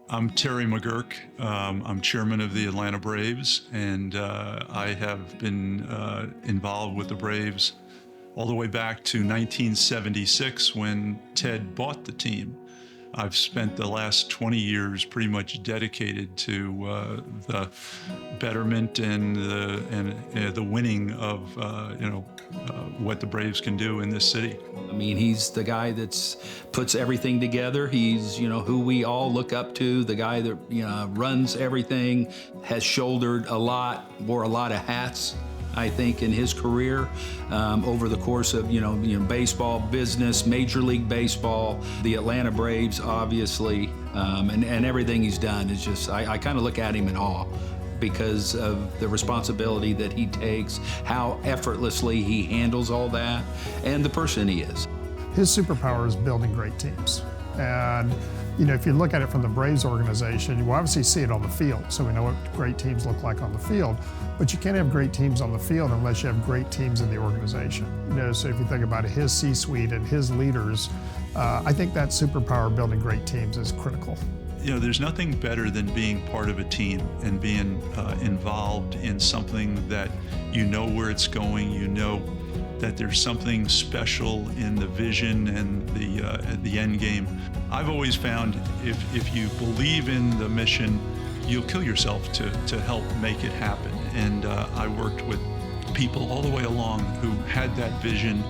I'm Terry McGuirk. I'm chairman of the Atlanta Braves, and I have been involved with the Braves all the way back to 1976 when Ted bought the team. I've spent the last 20 years pretty much dedicated to the betterment and the winning of what the Braves can do in this city. I mean, he's the guy that's puts everything together. He's, who we all look up to, the guy that, runs everything, has shouldered a lot, wore a lot of hats, I think, in his career over the course of, baseball, business, Major League Baseball, the Atlanta Braves, obviously, and everything he's done is just, I kind of look at him in awe because of the responsibility that he takes, how effortlessly he handles all that, and the person he is. His superpower is building great teams. And if you look at it from the Braves organization, you obviously see it on the field, so we know what great teams look like on the field, but you can't have great teams on the field unless you have great teams in the organization. So if you think about it, his C-suite and his leaders, I think that superpower building great teams is critical. There's nothing better than being part of a team and being involved in something that you know where it's going, that there's something special in the vision and the end game. I've always found if you believe in the mission, you'll kill yourself to help make it happen. And I worked with people all the way along who had that vision,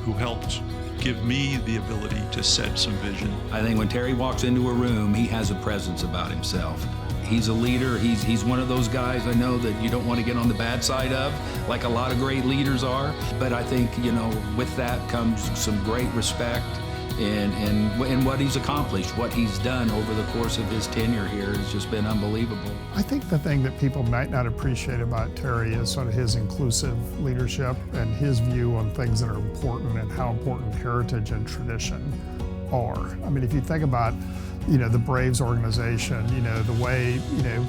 who helped give me the ability to set some vision. I think when Terry walks into a room, he has a presence about himself. He's a leader. He's one of those guys I know that you don't want to get on the bad side of, like a lot of great leaders are. But I think, with that comes some great respect and what he's accomplished, what he's done over the course of his tenure here has just been unbelievable. I think the thing that people might not appreciate about Terry is sort of his inclusive leadership and his view on things that are important and how important heritage and tradition are. I mean, if you think about the Braves organization, the way,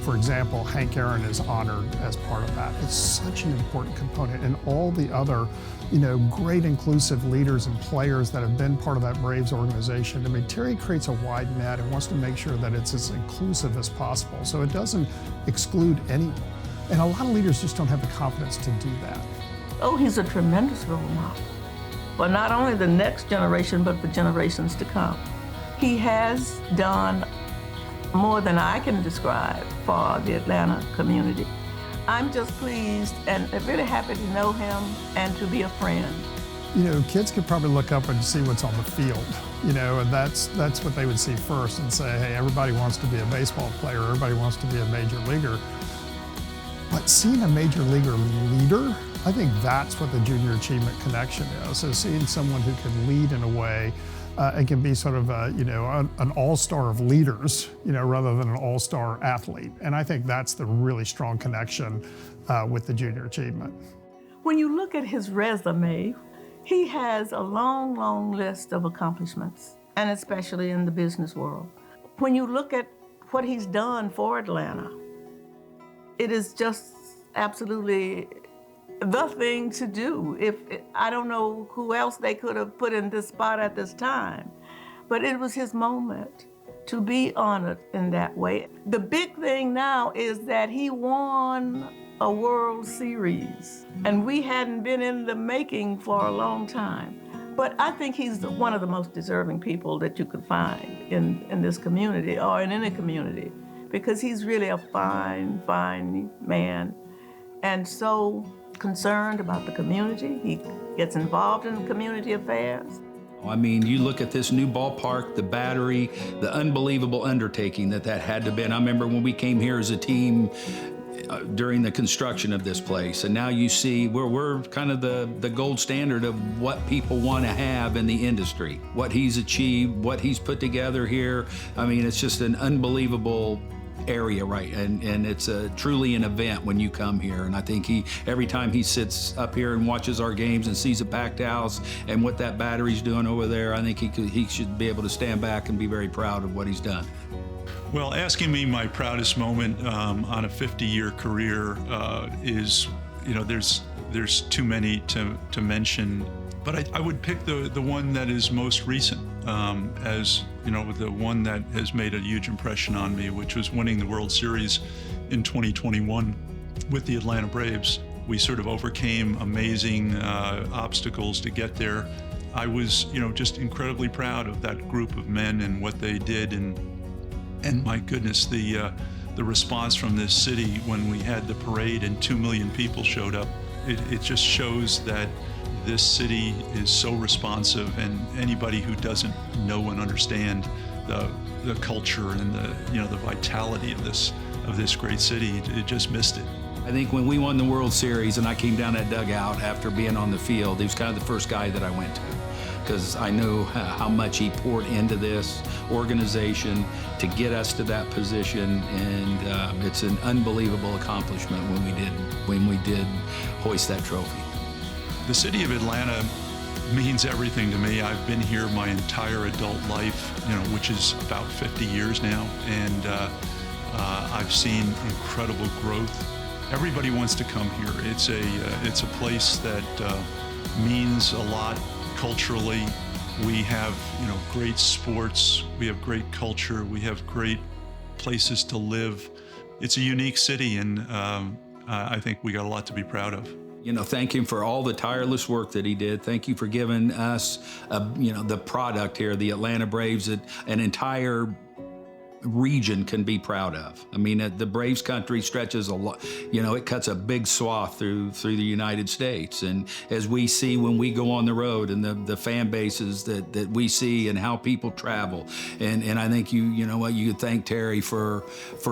for example, Hank Aaron is honored as part of that. It's such an important component. And all the other, great inclusive leaders and players that have been part of that Braves organization. I mean, Terry creates a wide net and wants to make sure that it's as inclusive as possible. So it doesn't exclude anyone. And a lot of leaders just don't have the confidence to do that. Oh, he's a tremendous role model for not only the next generation, but for generations to come. He has done more than I can describe for the Atlanta community. I'm just pleased and really happy to know him and to be a friend. Kids could probably look up and see what's on the field, and that's what they would see first and say, hey, everybody wants to be a baseball player, everybody wants to be a major leaguer. But seeing a major leaguer leader, I think that's what the junior achievement connection is. So seeing someone who can lead in a way and can be sort of an all-star of leaders, rather than an all-star athlete. And I think that's the really strong connection with the junior achievement. When you look at his resume, he has a long, long list of accomplishments, and especially in the business world. When you look at what he's done for Atlanta, it is just absolutely the thing to do. I don't know who else they could have put in this spot at this time, but it was his moment to be honored in that way. The big thing now is that he won a World Series, and we hadn't been in the making for a long time. But I think he's one of the most deserving people that you could find in this community or in any community, because he's really a fine, fine man, and so concerned about the community. He gets involved in community affairs. I mean, you look at this new ballpark, the Battery, the unbelievable undertaking that had to be. I remember when we came here as a team during the construction of this place, and now you see we're kind of the gold standard of what people want to have in the industry, what he's achieved, what he's put together here. I mean, it's just an unbelievable area, right? And it's truly an event when you come here. And I think every time he sits up here and watches our games and sees a packed house and what that Battery's doing over there, I think he should be able to stand back and be very proud of what he's done. Well, asking me my proudest moment on a 50-year career is, there's too many to mention. But I would pick the one that is most recent as, you know, the one that has made a huge impression on me, which was winning the World Series in 2021 with the Atlanta Braves. We sort of overcame amazing obstacles to get there. I was, you know, just incredibly proud of that group of men and what they did, and my goodness, the response from this city when we had the parade and 2 million people showed up. It just shows that this city is so responsive, and anybody who doesn't know and understand the culture and the vitality of this great city, it just missed it. I think when we won the World Series and I came down that dugout after being on the field, he was kind of the first guy that I went to, because I knew how much he poured into this organization to get us to that position, and it's an unbelievable accomplishment when we did hoist that trophy. The city of Atlanta means everything to me. I've been here my entire adult life, you know, which is about 50 years now, and I've seen incredible growth. Everybody wants to come here. It's a place that means a lot culturally. We have, you know, great sports. We have great culture. We have great places to live. It's a unique city, and I think we got a lot to be proud of. You know, thank him for all the tireless work that he did. Thank you for giving us, you know, the product here, the Atlanta Braves, that an entire region can be proud of. I mean, the Braves country stretches a lot, you know, it cuts a big swath through the United States. And as we see when we go on the road, and the fan bases that we see and how people travel, and I think you know what, you could thank Terry for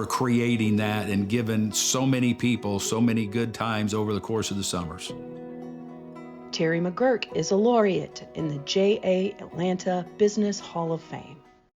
creating that and giving so many people so many good times over the course of the summers. Terry McGuirk is a laureate in the J.A. Atlanta Business Hall of Fame.